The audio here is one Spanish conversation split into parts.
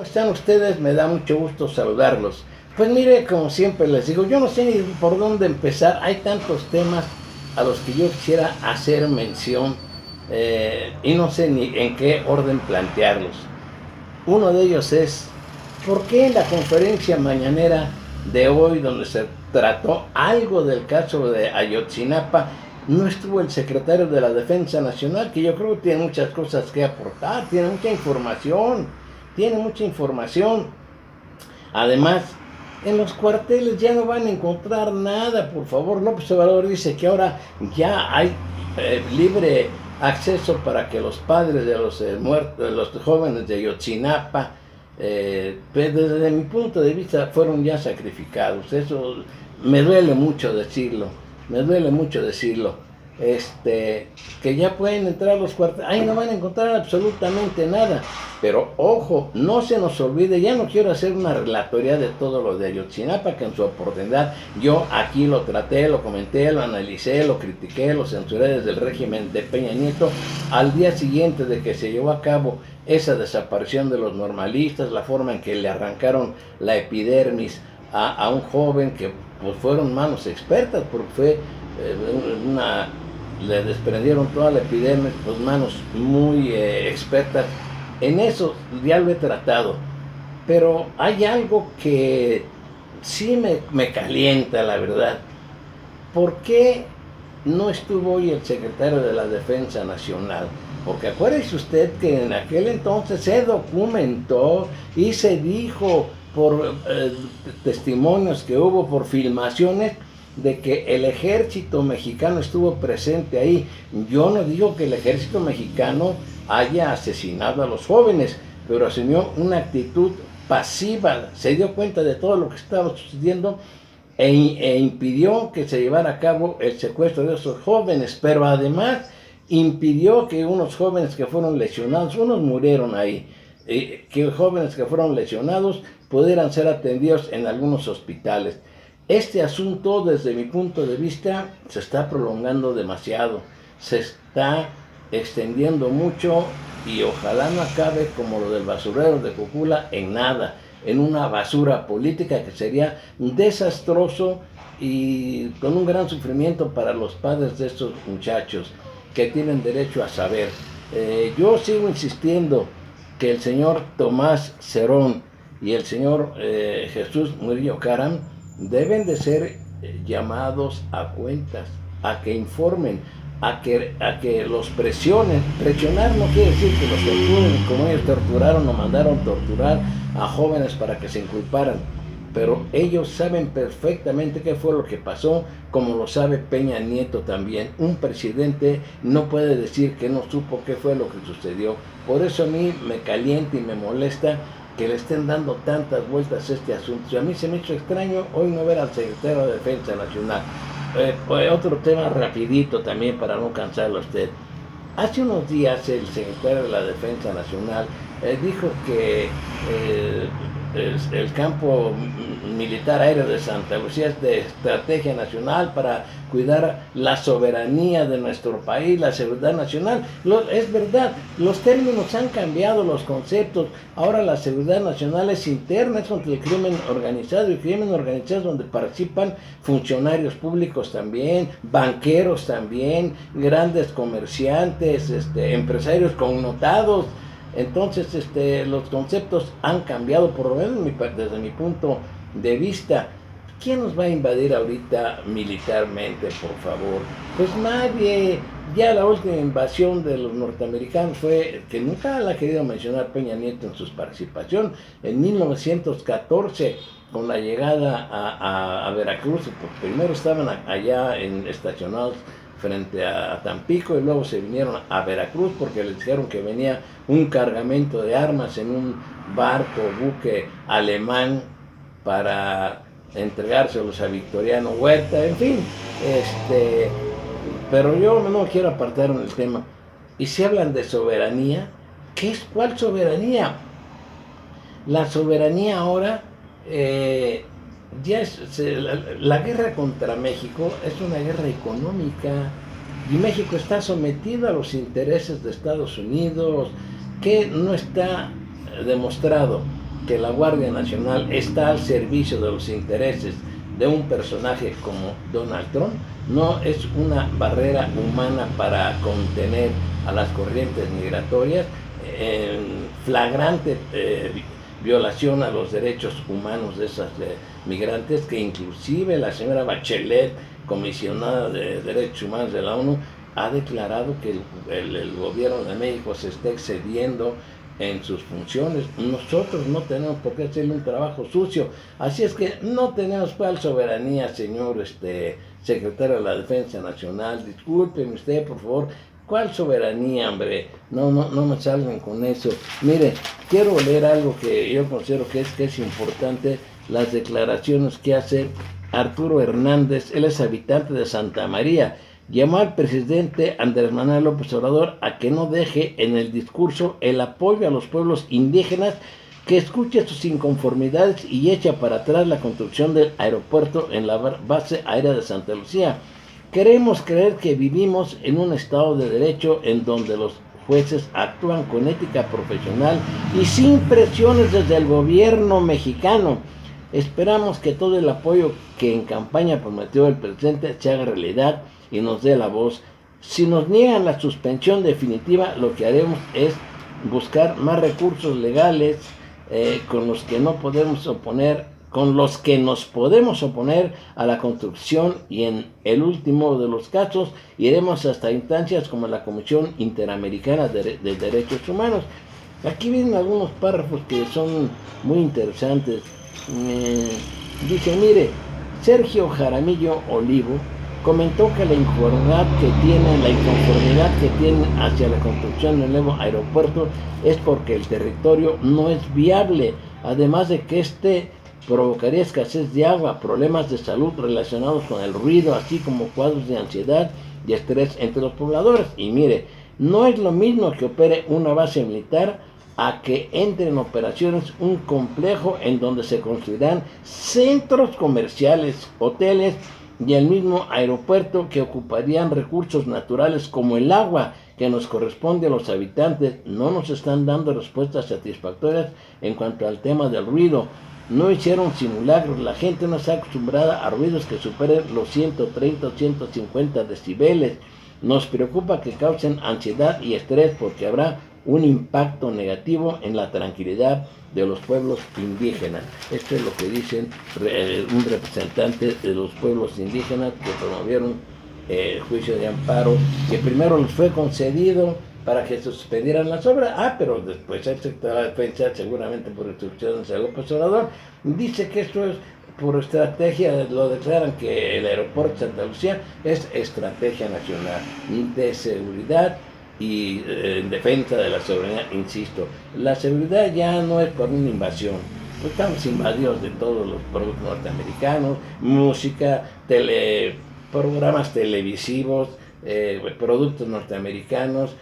¿Cómo están ustedes? Me da mucho gusto saludarlos. Pues mire, como siempre les digo, yo no sé ni por dónde empezar. Hay tantos temas a los que yo quisiera hacer mención y no sé ni en qué orden plantearlos. Uno de ellos es, ¿por qué en la conferencia mañanera de hoy, donde se trató algo del caso de Ayotzinapa, no estuvo el secretario de la Defensa Nacional, que yo creo que tiene muchas cosas que aportar, tiene mucha información. Además, en los cuarteles ya no van a encontrar nada, por favor. López Obrador dice que ahora ya hay libre acceso para que los padres de los muertos, de los jóvenes de Ayotzinapa, pues desde mi punto de vista fueron ya sacrificados. Eso me duele mucho decirlo, me duele mucho decirlo. Que ya pueden entrar a los cuarteles, ahí no van a encontrar absolutamente nada. Pero ojo, no se nos olvide, ya no quiero hacer una relatoría de todo lo de Ayotzinapa, que en su oportunidad yo aquí lo traté, lo comenté, lo analicé, lo critiqué, lo censuré desde el régimen de Peña Nieto. Al día siguiente de que se llevó a cabo esa desaparición de los normalistas, la forma en que le arrancaron la epidermis a un joven, que pues fueron manos expertas, porque fue le desprendieron toda la epidermis, pues manos muy expertas. En eso ya lo he tratado, pero hay algo que sí me calienta, la verdad. ¿Por qué no estuvo hoy el secretario de la Defensa Nacional? Porque acuérdese usted que en aquel entonces se documentó y se dijo por testimonios que hubo, por filmaciones, de que el ejército mexicano estuvo presente ahí. Yo no digo que el ejército mexicano haya asesinado a los jóvenes, pero asumió una actitud pasiva, se dio cuenta de todo lo que estaba sucediendo e impidió que se llevara a cabo el secuestro de esos jóvenes, pero además impidió que unos jóvenes que fueron lesionados, unos murieron ahí, que jóvenes que fueron lesionados pudieran ser atendidos en algunos hospitales. Este asunto, desde mi punto de vista, se está prolongando demasiado, se está extendiendo mucho y ojalá no acabe como lo del basurero de Cocula en nada, en una basura política que sería desastroso y con un gran sufrimiento para los padres de estos muchachos que tienen derecho a saber. Yo sigo insistiendo que el señor Tomás Cerón y el señor Jesús Murillo Caram deben de ser llamados a cuentas, a que informen, a que los presionen. Presionar no quiere decir que los torturen, como ellos torturaron o mandaron torturar a jóvenes para que se inculparan, pero ellos saben perfectamente qué fue lo que pasó, como lo sabe Peña Nieto también. Un presidente no puede decir que no supo qué fue lo que sucedió. Por eso a mí me calienta y me molesta que le estén dando tantas vueltas a este asunto. Y a mí se me hizo extraño hoy no ver al secretario de Defensa Nacional. Otro tema rapidito también para no cansarlo a usted. Hace unos días el secretario de la Defensa Nacional dijo que el campo militar aéreo de Santa Lucía es de estrategia nacional para cuidar la soberanía de nuestro país, la seguridad nacional. Es verdad, los términos han cambiado, los conceptos. Ahora la seguridad nacional es interna, es contra el crimen organizado, y el crimen organizado es donde participan funcionarios públicos también, banqueros también, grandes comerciantes, empresarios connotados. Entonces los conceptos han cambiado, por lo menos desde mi punto de vista. ¿Quién nos va a invadir ahorita militarmente, por favor? Pues nadie. Ya la última invasión de los norteamericanos fue, que nunca la ha querido mencionar Peña Nieto en su participación, en 1914, con la llegada a Veracruz. Pues primero estaban allá estacionados frente a Tampico y luego se vinieron a Veracruz porque les dijeron que venía un cargamento de armas en un barco, buque alemán, para entregárselos a Victoriano Huerta, en fin, pero yo no quiero apartar en el tema. Y si hablan de soberanía, ¿cuál soberanía? La soberanía ahora, la guerra contra México es una guerra económica y México está sometido a los intereses de Estados Unidos, que no está demostrado que la Guardia Nacional está al servicio de los intereses de un personaje como Donald Trump, no es una barrera humana para contener a las corrientes migratorias en flagrante violación a los derechos humanos de esas migrantes, que inclusive la señora Bachelet, comisionada de Derechos Humanos de la ONU, ha declarado que el gobierno de México se está excediendo en sus funciones. Nosotros no tenemos por qué hacerle un trabajo sucio, así es que no tenemos cuál soberanía, señor secretario de la Defensa Nacional. Discúlpeme usted, por favor. ¿Cuál soberanía, hombre? No me salgan con eso. Mire, quiero leer algo que yo considero que es importante, las declaraciones que hace Arturo Hernández. Él es habitante de Santa María. Llamó al presidente Andrés Manuel López Obrador a que no deje en el discurso el apoyo a los pueblos indígenas, que escuche sus inconformidades y echa para atrás la construcción del aeropuerto en la base aérea de Santa Lucía. Queremos creer que vivimos en un estado de derecho en donde los jueces actúan con ética profesional y sin presiones desde el gobierno mexicano. Esperamos que todo el apoyo que en campaña prometió el presidente se haga realidad y nos dé la voz. Si nos niegan la suspensión definitiva, lo que haremos es buscar más recursos legales con los que nos podemos oponer a la construcción, y en el último de los casos iremos hasta instancias como la Comisión Interamericana de Derechos Humanos. Aquí vienen algunos párrafos que son muy interesantes. Dice, mire, Sergio Jaramillo Olivo comentó que la inconformidad que tienen hacia la construcción del nuevo aeropuerto es porque el territorio no es viable, además de que provocaría escasez de agua, problemas de salud relacionados con el ruido, así como cuadros de ansiedad y estrés entre los pobladores. Y mire, no es lo mismo que opere una base militar a que entre en operaciones un complejo en donde se construirán centros comerciales, hoteles y el mismo aeropuerto, que ocuparían recursos naturales como el agua que nos corresponde a los habitantes. No nos están dando respuestas satisfactorias en cuanto al tema del ruido. No hicieron simulacros, la gente no está acostumbrada a ruidos que superen los 130 o 150 decibeles. Nos preocupa que causen ansiedad y estrés porque habrá un impacto negativo en la tranquilidad de los pueblos indígenas. Esto es lo que dicen un representante de los pueblos indígenas que promovieron el juicio de amparo, que primero les fue concedido para que se suspendieran las obras. Pero después el sector de la defensa, seguramente por instrucciones de López Obrador, dice que esto es por estrategia, lo declaran que el aeropuerto de Santa Lucía es estrategia nacional de seguridad y en defensa de la soberanía. Insisto, la seguridad ya no es por una invasión. Estamos invadidos de todos los productos norteamericanos, música, programas televisivos, productos norteamericanos.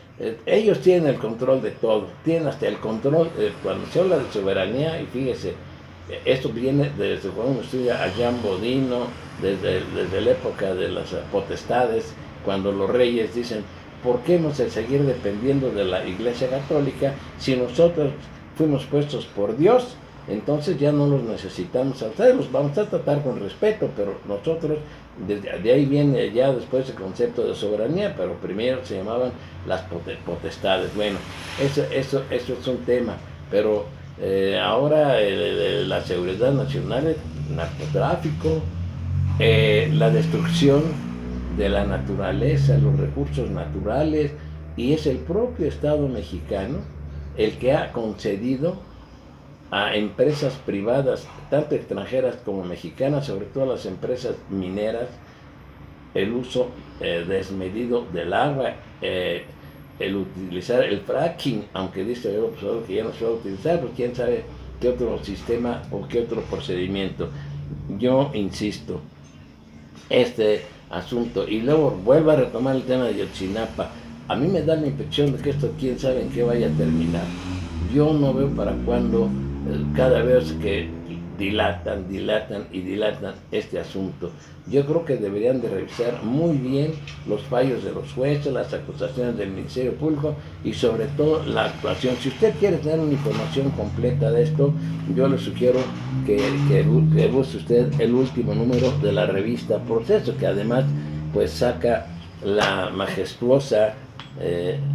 Ellos tienen el control de todo, tienen hasta el control, cuando se habla de soberanía, y fíjese, esto viene desde cuando uno estudia a Jean Bodino, desde la época de las potestades, cuando los reyes dicen, ¿por qué hemos de seguir dependiendo de la Iglesia Católica si nosotros fuimos puestos por Dios? Entonces ya no los necesitamos a ustedes, los vamos a tratar con respeto, pero nosotros, de ahí viene ya después el concepto de soberanía, pero primero se llamaban las potestades. Bueno, eso es un tema, pero ahora la seguridad nacional, el narcotráfico, la destrucción de la naturaleza, los recursos naturales, y es el propio Estado mexicano el que ha concedido a empresas privadas, tanto extranjeras como mexicanas, sobre todo las empresas mineras, el uso desmedido del agua, el utilizar el fracking, aunque dice el profesor que ya no se va a utilizar, pues quién sabe qué otro sistema o qué otro procedimiento. Yo insisto, este asunto, y luego vuelvo a retomar el tema de Yotzinapa, a mí me da la impresión de que esto quién sabe en qué vaya a terminar. Yo no veo para cuándo, cada vez que dilatan y dilatan este asunto. Yo creo que deberían de revisar muy bien los fallos de los jueces, las acusaciones del Ministerio Público y sobre todo la actuación. Si usted quiere tener una información completa de esto, yo le sugiero que busque usted el último número de la revista Proceso, que además pues saca la majestuosa,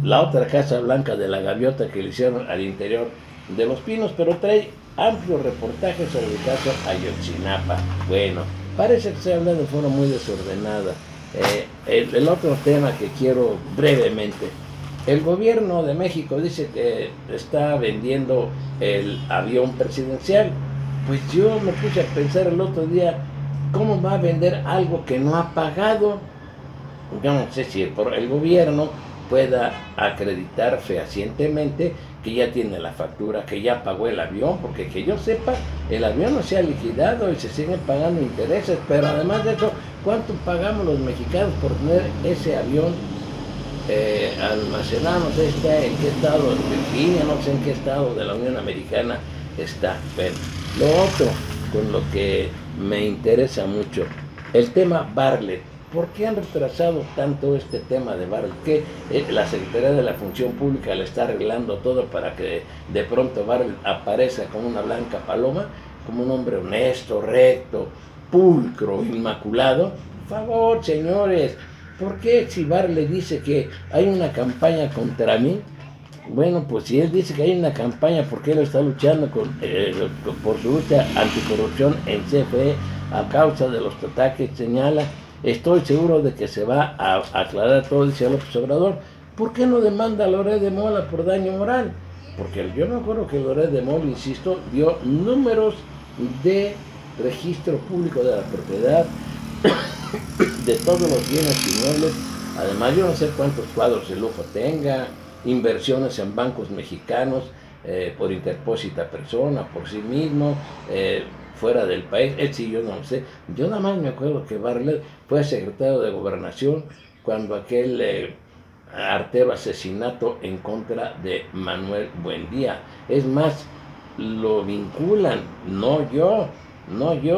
la otra Casa Blanca de la Gaviota que le hicieron al interior de Los Pinos, pero trae amplio reportaje sobre el caso Ayotzinapa. Bueno, parece que se habla de forma muy desordenada. El otro tema que quiero brevemente: el gobierno de México dice que está vendiendo el avión presidencial. Pues yo me puse a pensar el otro día, ¿cómo va a vender algo que no ha pagado? Yo no sé si el gobierno pueda acreditar fehacientemente que ya tiene la factura, que ya pagó el avión, porque que yo sepa, el avión no se ha liquidado y se siguen pagando intereses, pero además de eso, ¿cuánto pagamos los mexicanos por tener ese avión almacenado? No sé en qué estado, en Virginia, no sé en qué estado de la Unión Americana está. Bueno, lo otro con lo que me interesa mucho, el tema Bartlett. ¿Por qué han retrasado tanto este tema de Bartlett? Que la Secretaría de la Función Pública le está arreglando todo para que de pronto Bartlett aparezca como una blanca paloma, como un hombre honesto, recto, pulcro, inmaculado. Por favor, señores, ¿por qué si Bartlett dice que hay una campaña contra mí? Bueno, pues si él dice que hay una campaña, ¿por qué él está luchando por su lucha anticorrupción en CFE a causa de los ataques? Señala. Estoy seguro de que se va a aclarar todo, dice López Obrador. ¿Por qué no demanda a Loret de Mola por daño moral? Porque yo me acuerdo que Loret de Mola, insisto, dio números de registro público de la propiedad, de todos los bienes inmuebles. Además, yo no sé cuántos cuadros de lujo tenga, inversiones en bancos mexicanos, por interpósita persona, por sí mismo, fuera del país. Sí, yo no sé. Yo nada más me acuerdo que Bartlett fue secretario de Gobernación cuando aquel artero asesinato en contra de Manuel Buendía. Es más, lo vinculan, no yo,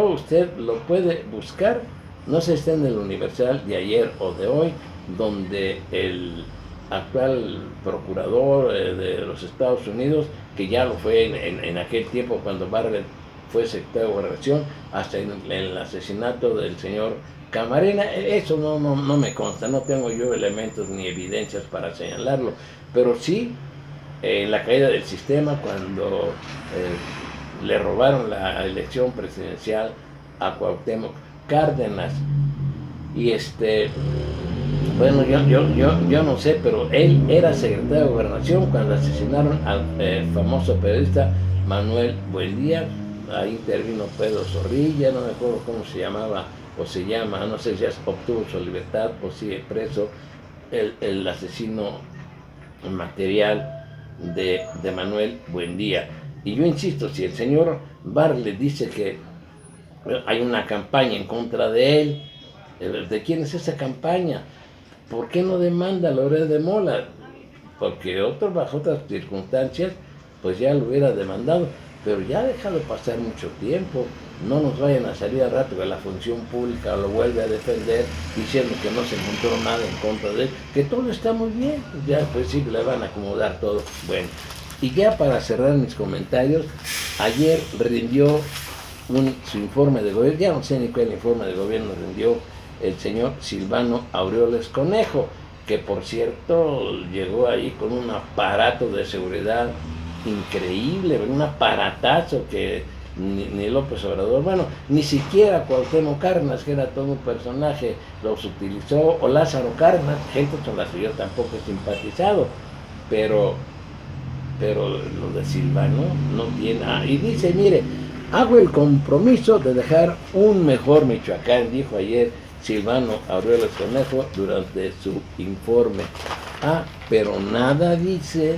usted lo puede buscar, no sé si está en el Universal de ayer o de hoy, donde el actual procurador de los Estados Unidos, que ya lo fue en aquel tiempo cuando Bartlett fue secretario de Gobernación, hasta en el asesinato del señor Camarena. Eso no me consta, no tengo yo elementos ni evidencias para señalarlo, pero sí en la caída del sistema, cuando le robaron la elección presidencial a Cuauhtémoc Cárdenas. Y bueno, yo no sé, pero él era secretario de Gobernación cuando asesinaron al famoso periodista Manuel Buendía. Ahí intervino Pedro Zorrilla, no me acuerdo cómo se llamaba o se llama, no sé si ya obtuvo su libertad o sigue preso el asesino material de Manuel Buendía. Y yo insisto, si el señor Bartlett dice que hay una campaña en contra de él, ¿de quién es esa campaña? ¿Por qué no demanda a Loret de Mola? Porque bajo otras circunstancias, pues ya lo hubiera demandado. Pero ya ha dejado pasar mucho tiempo. No nos vayan a salir al rato que la Función Pública lo vuelve a defender diciendo que no se encontró nada en contra de él, que todo está muy bien. Ya pues sí le van a acomodar todo. Bueno, y ya para cerrar mis comentarios, ayer rindió su informe de gobierno, ya no sé ni cuál informe de gobierno rindió el señor Silvano Aureoles Conejo, que por cierto llegó ahí con un aparato de seguridad increíble, un aparatazo que ni López Obrador, bueno, ni siquiera Cuauhtémoc Cárdenas, que era todo un personaje, los utilizó, o Lázaro Cárdenas, gente con la que yo tampoco he simpatizado, pero lo de Silvano no tiene. Y dice, mire, hago el compromiso de dejar un mejor Michoacán, dijo ayer Silvano Aureoles Conejo durante su informe. Pero nada dice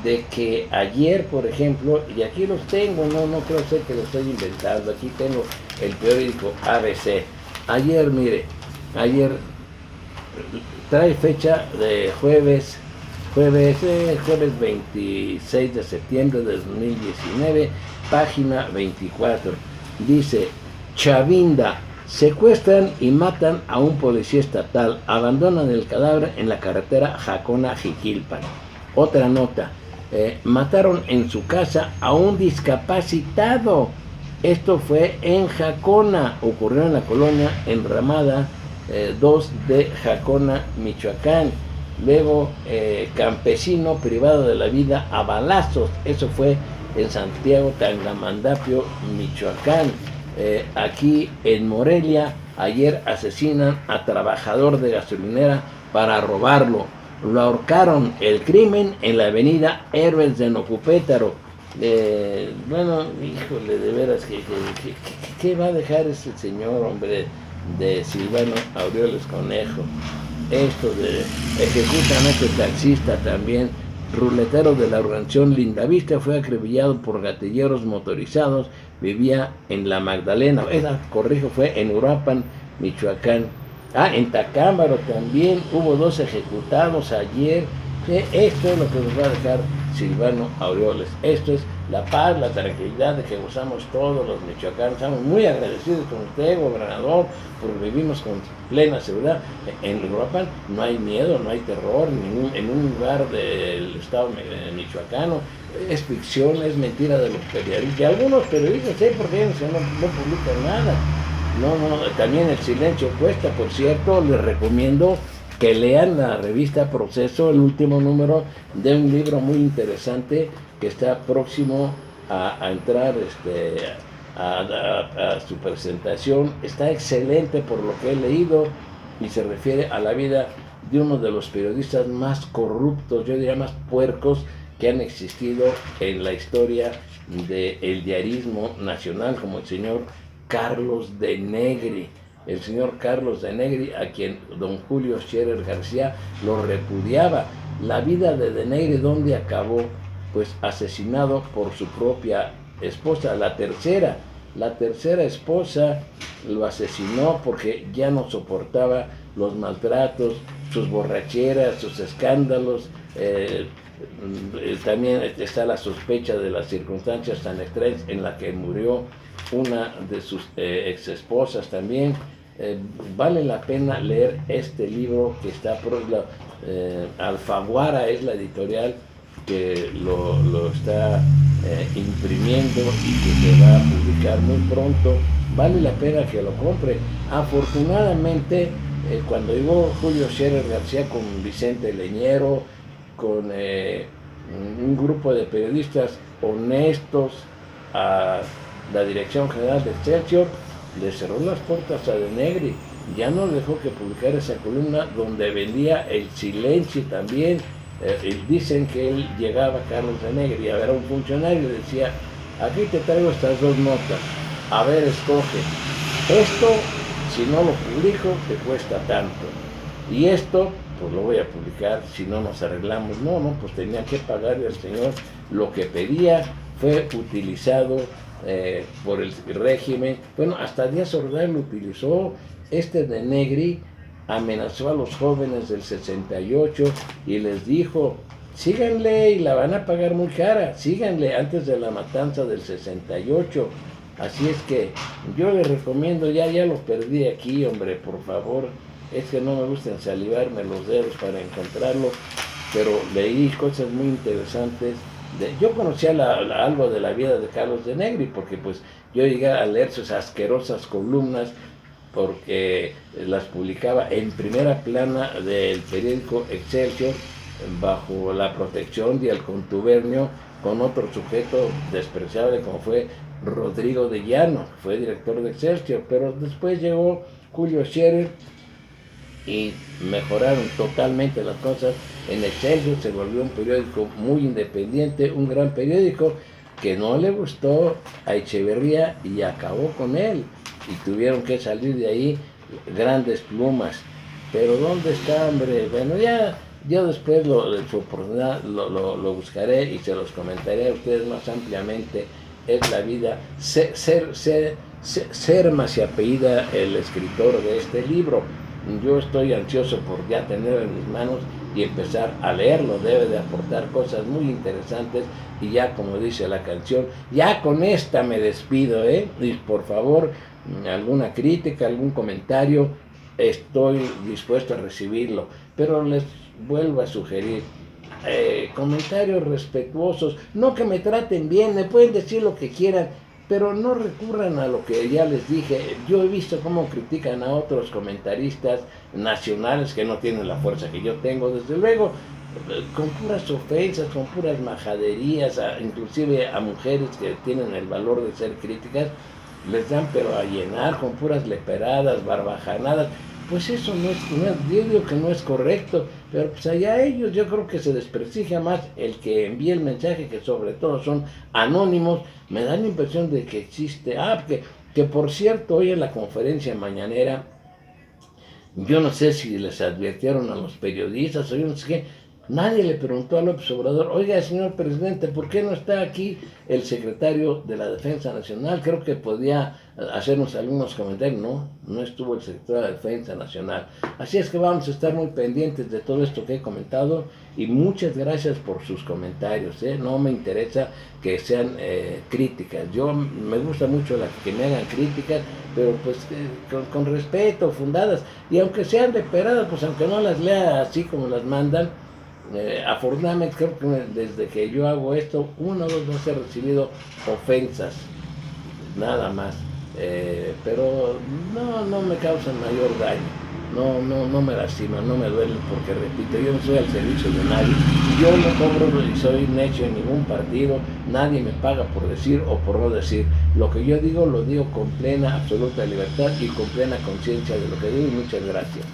de que ayer, por ejemplo, y aquí los tengo, no creo ser que lo estoy inventando, aquí tengo el periódico ABC. Ayer, mire, trae fecha de jueves 26 de septiembre de 2019, página 24. Dice, Chavinda, secuestran y matan a un policía estatal, abandonan el cadáver en la carretera Jacona-Jiquilpan. Otra nota, mataron en su casa a un discapacitado. Esto fue en Jacona, ocurrió en la colonia Enramada 2 de Jacona, Michoacán. Luego, campesino privado de la vida a balazos, eso fue en Santiago Tangamandapio, Michoacán. Aquí en Morelia, ayer asesinan a trabajador de gasolinera para robarlo. Lo ahorcaron, el crimen en la avenida Héroes de Nocupétaro. Bueno, híjole, de veras, ¿qué va a dejar ese señor, hombre, de Silvano Aureoles Conejo? Esto de ejecutan a este taxista también, ruletero de la organización Lindavista, fue acribillado por gatilleros motorizados, vivía en La Magdalena, corrijo, fue en Uruapan, Michoacán. En Tacámbaro también hubo 2 ejecutados ayer. Esto es lo que nos va a dejar Silvano Aureoles. Esto es la paz, la tranquilidad de que gozamos todos los michoacanos. Estamos muy agradecidos con usted, gobernador, porque vivimos con plena seguridad. En Uruapan no hay miedo, no hay terror, en un lugar del estado michoacano. Es ficción, es mentira de los periodistas. De algunos periodistas, porque ellos no publican nada. No, también el silencio cuesta. Por cierto, les recomiendo que lean la revista Proceso, el último número de un libro muy interesante que está próximo a entrar a su presentación. Está excelente por lo que he leído y se refiere a la vida de uno de los periodistas más corruptos, yo diría más puercos, que han existido en la historia del diarismo nacional, como el señor Carlos de Negri. El señor Carlos de Negri, a quien don Julio Scherer García lo repudiaba. La vida de Negri, ¿dónde acabó? Pues asesinado por su propia esposa, la tercera esposa lo asesinó porque ya no soportaba los maltratos, sus borracheras, sus escándalos. También está la sospecha de las circunstancias tan extrañas en la que murió una de sus ex esposas también. Vale la pena leer este libro que está por Alfaguara es la editorial que lo está imprimiendo y que se va a publicar muy pronto. Vale la pena que lo compre. Afortunadamente, cuando llegó Julio Scherer García con Vicente Leñero, con un grupo de periodistas honestos a la Dirección General de Excelsior, le cerró las puertas a De Negri, ya no dejó que publicara esa columna donde vendía el silencio también. Dicen que él llegaba, Carlos De Negri, a ver a un funcionario y le decía, aquí te traigo estas 2 notas, a ver, escoge, esto si no lo publico te cuesta tanto, y esto pues lo voy a publicar si no nos arreglamos. No, pues tenía que pagarle al señor lo que pedía. Fue utilizado por el régimen. Bueno, hasta Díaz Ordaz lo utilizó. De Negri amenazó a los jóvenes del 68 y les dijo, síganle y la van a pagar muy cara, síganle, antes de la matanza del 68. Así es que yo les recomiendo, ya lo perdí aquí, hombre, por favor, es que no me gusta salivarme los dedos para encontrarlo, pero leí cosas muy interesantes. Yo conocía algo de la vida de Carlos de Negri, porque pues yo llegué a leer sus asquerosas columnas, porque las publicaba en primera plana del periódico Excelsior, bajo la protección y el contubernio con otro sujeto despreciable como fue Rodrigo de Llano, fue director de Excelsior, pero después llegó Julio Scherer y mejoraron totalmente las cosas. En Excelsior se volvió un periódico muy independiente, un gran periódico que no le gustó a Echeverría y acabó con él, y tuvieron que salir de ahí grandes plumas. Pero ¿dónde está, hombre? Bueno, yo después su oportunidad lo buscaré y se los comentaré a ustedes más ampliamente. Es la vida. Serma se apellida el escritor de este libro. Yo estoy ansioso por ya tener en mis manos y empezar a leerlo. Debe de aportar cosas muy interesantes y ya, como dice la canción, ya con esta me despido, y por favor, alguna crítica, algún comentario, estoy dispuesto a recibirlo, pero les vuelvo a sugerir comentarios respetuosos, no que me traten bien, me pueden decir lo que quieran, pero no recurran a lo que ya les dije. Yo he visto cómo critican a otros comentaristas nacionales que no tienen la fuerza que yo tengo, desde luego, con puras ofensas, con puras majaderías, inclusive a mujeres que tienen el valor de ser críticas, les dan pero a llenar con puras leperadas, barbajanadas. Pues eso yo digo que no es correcto, pero pues allá ellos, yo creo que se desprestigia más el que envía el mensaje, que sobre todo son anónimos. Me da la impresión de que existe, que por cierto, hoy en la conferencia mañanera, yo no sé si les advirtieron a los periodistas o yo no sé qué, nadie le preguntó a López Obrador: oiga, señor presidente, ¿por qué no está aquí el secretario de la Defensa Nacional? Creo que podía hacernos algunos comentarios. No estuvo el secretario de la Defensa Nacional. Así es que vamos a estar muy pendientes de todo esto que he comentado, y muchas gracias por sus comentarios. No me interesa que sean críticas. Yo me gusta mucho que me hagan críticas, pero pues con respeto, fundadas, y aunque sean leperadas, pues aunque no las lea así como las mandan. Afortunadamente creo que desde que yo hago esto, una o dos veces he recibido ofensas, nada más, pero no me causan mayor daño, no me lastiman, no me duelen, porque repito, yo no soy al servicio de nadie, yo no cobro y soy necio en ningún partido, nadie me paga por decir o por no decir. Lo que yo digo lo digo con plena, absoluta libertad y con plena conciencia de lo que digo, y muchas gracias.